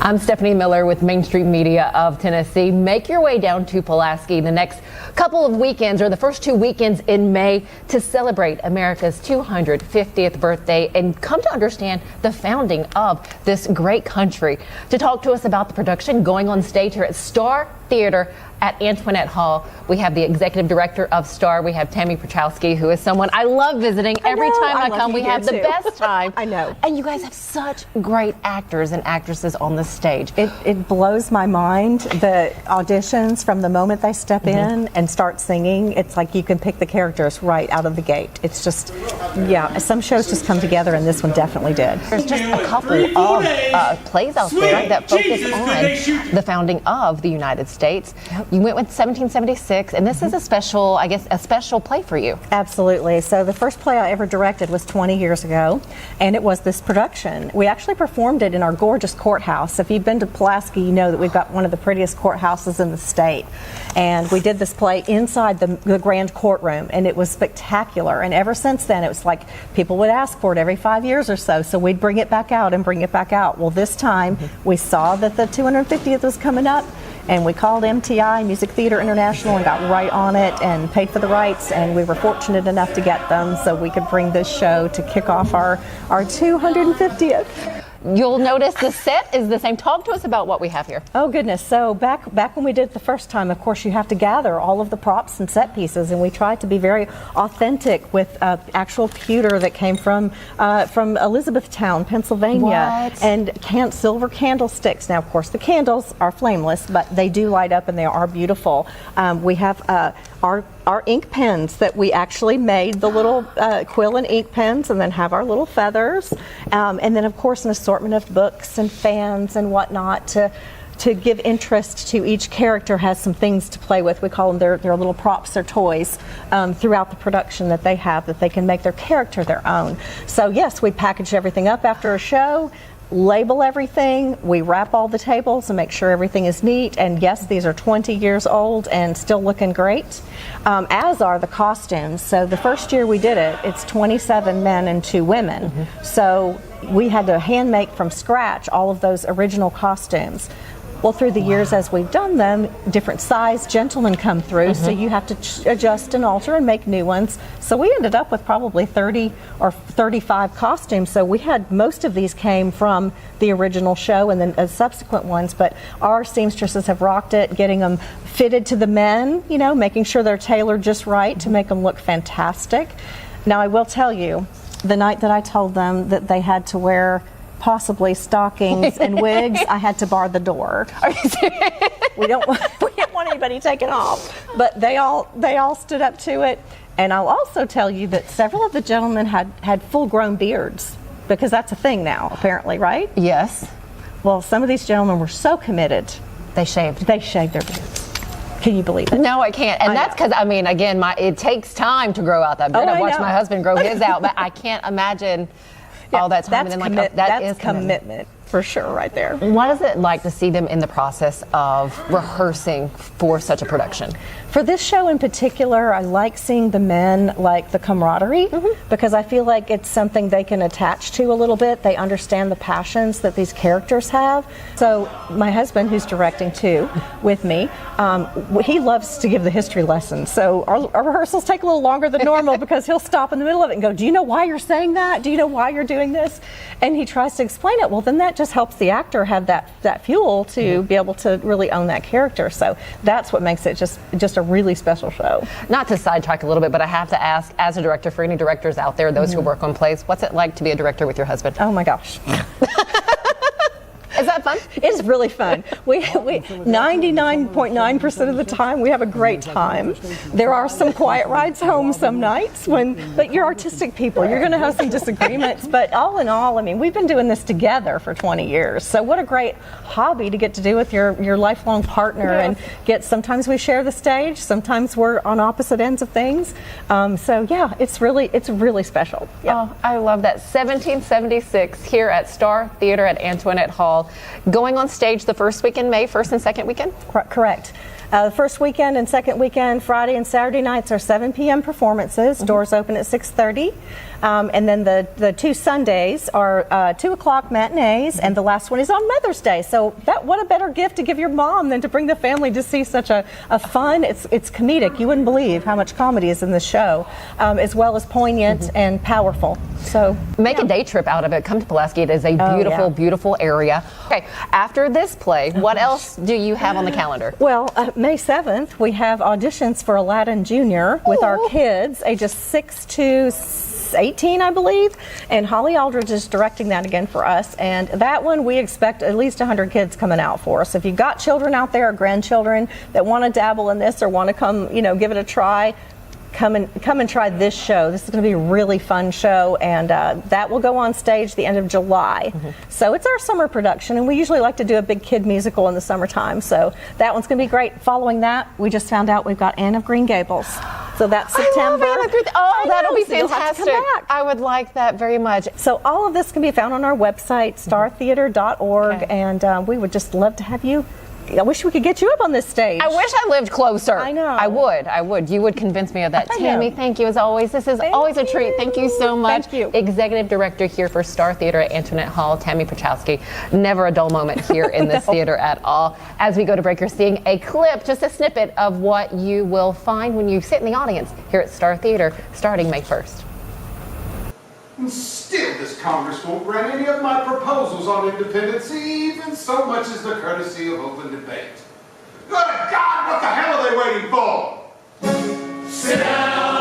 I'm Stefanie Miller with Main Street Media of Tennessee. Make your way down to Pulaski the next couple of weekends, or the first 2 weekends in May, to celebrate America's 250th birthday and come to understand the founding of this great country. To talk to us about the production going on stage here at STAAR Theatre at Antoinette Hall, we have the Executive Director of STAAR. We have Tammy Pierchoski, who is someone I love visiting. Every time I come, we have the best time. I know. And you guys have such great actors and actresses on the stage. It blows my mind, the auditions from the moment they step in and start singing. It's like you can pick the characters right out of the gate. It's just, yeah, some shows just come together, and this one definitely did. There's just a couple of plays out there that focus on the founding of the United States. You went with 1776, and this is a special, I guess, a special play for you. Absolutely. So the first play I ever directed was 20 years ago, and it was this production. We actually performed it in our gorgeous courthouse. If you've been to Pulaski, you know that we've got one of the prettiest courthouses in the state. And we did this play inside the grand courtroom, and it was spectacular. And ever since then, it was like people would ask for it every 5 years or so, so we'd bring it back out and bring it back out. Well, this time we saw that the 250th was coming up, and we called MTI, Music Theater International, and got right on it and paid for the rights, and we were fortunate enough to get them so we could bring this show to kick off our 250th. You'll notice the set is the same. Talk to us about what we have here. Oh goodness, so back when we did it the first time, of course you have to gather all of the props and set pieces, and we tried to be very authentic with actual pewter that came from Elizabethtown, Pennsylvania, and silver candlesticks. Now of course the candles are flameless, but they do light up and they are beautiful. We have our ink pens that we actually made, the little quill and ink pens, and then have our little feathers, and then of course an assortment of books and fans and whatnot to give interest to each character. Has some things to play with. We call them their little props or toys throughout the production that they have, that they can make their character their own. So yes, we package everything up after a show, label everything, we wrap all the tables and make sure everything is neat. And yes, these are 20 years old and still looking great, as are the costumes. So the first year we did it, it's 27 men and 2 women. So we had to hand make from scratch all of those original costumes. Well, through the years as we've done them, different size gentlemen come through, so you have to adjust and alter and make new ones. So we ended up with probably 30 or 35 costumes. So we had, most of these came from the original show and then subsequent ones, but our seamstresses have rocked it, getting them fitted to the men, you know, making sure they're tailored just right to make them look fantastic. Now I will tell you, the night that I told them that they had to wear possibly stockings and wigs, I had to bar the door. Are you serious? We don't want anybody taken off, but they all stood up to it. And I'll also tell you that several of the gentlemen had full-grown beards, because that's a thing now, apparently, right? Yes. Well, some of these gentlemen were so committed, they shaved their beards. Can you believe it? No, I can't. And that's because, I mean, again, it takes time to grow out that beard. I've watched my husband grow his out, but I can't imagine all that time. That's commitment for sure, right there. What is it like to see them in the process of rehearsing for such a production? For this show in particular, I like seeing the men, like the camaraderie, because I feel like it's something they can attach to a little bit. They understand the passions that these characters have. So my husband, who's directing too with me, he loves to give the history lessons. So our rehearsals take a little longer than normal because he'll stop in the middle of it and go, "Do you know why you're saying that? Do you know why you're doing this?" And he tries to explain it. Well, then that just helps the actor have that fuel to be able to really own that character. So that's what makes it just a really special show. Not to sidetrack a little bit, but I have to ask, as a director, for any directors out there, those who work on plays, what's it like to be a director with your husband? Oh my gosh. Is that fun? It's really fun. We 99.9% of the time we have a great time. There are some quiet rides home some nights, but you're artistic people. You're going to have some disagreements, but all in all, I mean, we've been doing this together for 20 years. So what a great hobby to get to do with your lifelong partner, and sometimes we share the stage, sometimes we're on opposite ends of things. So yeah, it's really special. Yeah. Oh, I love that. 1776 here at STAAR Theatre at Antoinette Hall. Going on stage the first week in May, first and second weekend? Correct. The first weekend and second weekend, Friday and Saturday nights, are 7 p.m. performances. Doors open at 6:30. And then the 2 Sundays are 2 o'clock matinees, and the last one is on Mother's Day. So what a better gift to give your mom than to bring the family to see such a fun, it's comedic. You wouldn't believe how much comedy is in this show, as well as poignant and powerful. So make a day trip out of it. Come to Pulaski. It is a beautiful, beautiful area. Okay, after this play, what else do you have on the calendar? Well, May 7th, we have auditions for Aladdin Jr. with our kids, ages 6 to 18, I believe, and Holly Aldridge is directing that again for us, and that one we expect at least 100 kids coming out for us. If you've got children out there or grandchildren that want to dabble in this or want to come, give it a try, come and try this show. This is going to be a really fun show, and that will go on stage the end of July. So it's our summer production, and we usually like to do a big kid musical in the summertime, so that one's going to be great. Following that, we just found out we've got Anne of Green Gables. So that's September. I love Anne of Oh, that'll be so you'll have to fantastic. come back. I would like that very much. So all of this can be found on our website, startheater.org, and we would just love to have you. I wish we could get you up on this stage. I wish I lived closer. I know. I would. You would convince me of that. Tammy, thank you as always. This is always a treat. Thank you so much. Thank you. Executive Director here for STAAR Theatre at Antoinette Hall, Tammy Pierchoski. Never a dull moment here in this theater at all. As we go to break, you're seeing a clip, just a snippet of what you will find when you sit in the audience here at STAAR Theatre starting May 1st. Still, this Congress won't grant any of my proposals on independency, even so much as the courtesy of open debate. Good God, what the hell are they waiting for? Sit down!